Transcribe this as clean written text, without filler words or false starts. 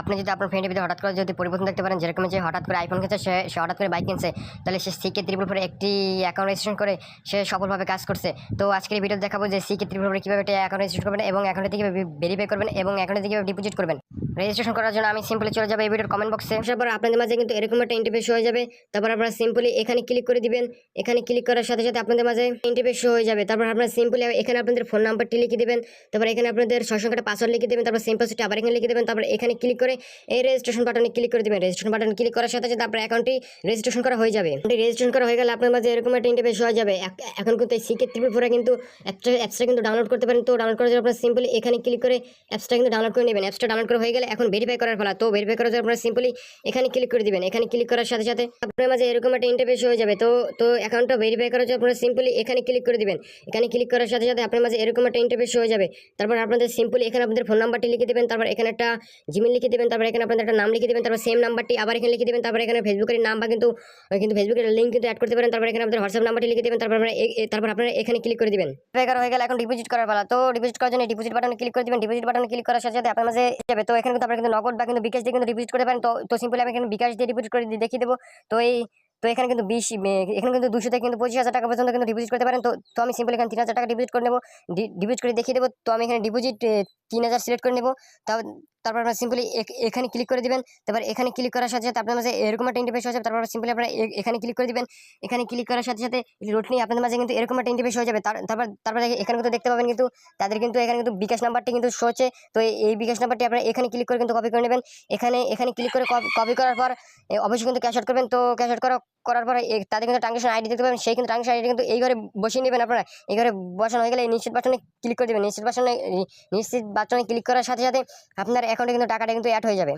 আপনি যদি আপনার ফ্রেন্ডের ভিতরে হঠাৎ করে যদি পরিবর্তন দেখতে পারেন, যেরকম যে হঠাৎ করে আইফোন কিনছে, সে হঠাৎ করে বাইক কিনছে, তাহলে সে সিকে 344 একটি অ্যাকাউন্ট রেজিস্ট্রেশন করে সে সফলভাবে কাজ করছে। তো আজকের এই ভিডিও দেখাবো যে সিকে 344 কীভাবে একটা অ্যাকাউন্ট রেজিস্ট্রেশন করবেন এবং অ্যাকাউন্টে থেকে ভেরিফাই করবেন এবং অ্যাকাউন্টে থেকে ডিপোজিট করবেন। রেজিস্ট্রেশন করার জন্য আমি সিম্পলি চলে যাবো এই ভিডিওর কমেন্ট বক্সে। আসার পর আপনাদের মাঝে কিন্তু এরকম একটা ইন্টারফেস হয়ে যাবে। তারপর আপনারা সিম্পলি এখানে ক্লিক করে দিবেন। এখানে ক্লিক করার সাথে সাথে আপনাদের মাঝে ইন্টারফেস শো হয়ে যাবে। তারপর আপনারা সিম্পলি এখানে আপনাদের ফোন নাম্বারটি লিখে দিবেন। তারপর এখানে আপনাদের 6 সংখ্যাটা পাসওয়ার্ড লিখে দেবেন। তারপর সেম পাসওয়ার্ডটি আবার এখানে লিখে দেবেন। তারপর এখানে ক্লিক করে এই রেজিস্ট্রেশন বাটনে ক্লিক করে দিবেন। রেজিস্ট্রেশন বাটনে ক্লিক করার সাথে সাথে আপনার অ্যাকাউন্টটি রেজিস্ট্রেশন করা হয়ে যাবে। রেজিস্ট্রেশন করা হয়ে গেলে আপনার মাঝে এরকম একটা ইন্টারফেস হয়ে যাবে। এখন কিন্তু এই সিকে 344 কিন্তু অ্যাপসটা কিন্তু ডাউনলোড করতে পারেন। তো ডাউনলোড করার জন্য আপনারা সিম্পলি এখানে ক্লিক করে অ্যাপসটা কিন্তু ডাউনলোড করে নেবেন। অ্যাপসটা ডাউনলোড করা হয়ে গেলে এখন ভেরিফাই করার পালা। তো ভেরিফাই করার জন্য আপনারা সিম্পলি এখানে ক্লিক করে দিবেন। এখানে ক্লিক করার সাথে সাথে আপনার মাঝে এরকম একটা ইন্টারফেস হয়ে যাবে। তো অ্যাকাউন্টটা ভেরিফাই করার জন্য আপনারা সিম্পলি এখানে ক্লিক করে দিবেন। এখানে ক্লিক করার সাথে সাথে আপনার মাঝে এরকম একটা ইন্টারফেস হয়ে যাবে। তারপর আপনাদের সিম্পলি এখানে আপনাদের ফোন নাম্বারটি লিখে দেবেন। তারপর এখানে একটা জিমেল লিখে দেবেন। তারপর এখানে আপনাদের একটা নাম লিখে দেবেন। তারপর সেম নাম্বারটি আবার এখানে লিখে দেবেন। তারপর এখানে ফেসবুকের নাম বা কিন্তু ফেসবুকের লিঙ্ক কিন্তু অ্যাড করতে পারেন। তারপর এখানে আপনাদের হোয়াটসঅ্যাপ নাম্বারটি লিখে দেবেন। তারপর আপনারা এখানে ক্লিক করে দিবেন। ভেরিফাই হয়ে গেলে এখন ডিপোজিট করার পালা। তো ডিপোজিট করার জন্য ডিপোজিট বাটনে ক্লিক করে দিবেন। ডিপোজিট বাটনে ক্লিক করার সাথে সাথে আপনার মাঝে যাবে। তো এখানে কিন্তু আপনারা কিন্তু নগদ বা কিন্তু বিকাশ দিয়ে কিন্তু ডিপোজিট করতে পারেন। তো সিম্পলি আমি এখানে বিকাশ দিয়ে ডিপোজিট করে দেখিয়ে দেবো। তো এখানে কিন্তু এখানে কিন্তু 200 থেকে কিন্তু 25,000 টাকা পর্যন্ত কিন্তু ডিপোজিট করতে পারেন। তো আমি সিম্পলি এখানে 3,000 টাকা ডিপোজিট করে নেবো। ডিপোজিট করে দেখিয়ে দেবো। তো আমি এখানে ডিপোজিট 3,000 সিলেক্ট করে নেবো। তারপর আপনারা সিম্পলি এখানে ক্লিক করে দিবেন। তারপর এখানে ক্লিক করার সাথে সাথে আপনার মাঝে এরকম একটা ইন্টারফেস হয়ে যাবে। তারপর সিম্পলি আপনারা এখানে ক্লিক করে দিবেন। এখানে ক্লিক করার সাথে সাথে লোড নিয়ে আপনাদের মাঝে কিন্তু এরকম একটা ইন্টারফেস হয়ে যাবে। তারপর এখানে কিন্তু দেখতে পাবেন কিন্তু তাদের কিন্তু এখানে কিন্তু বিকাশ নাম্বারটি কিন্তু শো হচ্ছে। তো এই বিকাশ নাম্বারটি আপনারা এখানে ক্লিক করে কিন্তু কপি করে নেবেন। এখানে ক্লিক করে কপি করার পর অবশ্যই কিন্তু ক্যাশ আউট করবেন। তো ক্যাশ আউট করার পরে তাদের কিন্তু ট্রানজাকশন আইডি দেখতে পাবেন। সেই কিন্তু ট্রানজাকশন আইডি কিন্তু এই ঘরে বসিয়ে নেবেন। আপনারা এই ঘরে বসানো হয়ে গেলে নিশ্চিত বাটনে ক্লিক করে দেবেন। নিশ্চিত বাটনে ক্লিক করার সাথে সাথে আপনার অ্যাকাউন্টে কিন্তু টাকাটা কিন্তু অ্যাড হয়ে যাবে।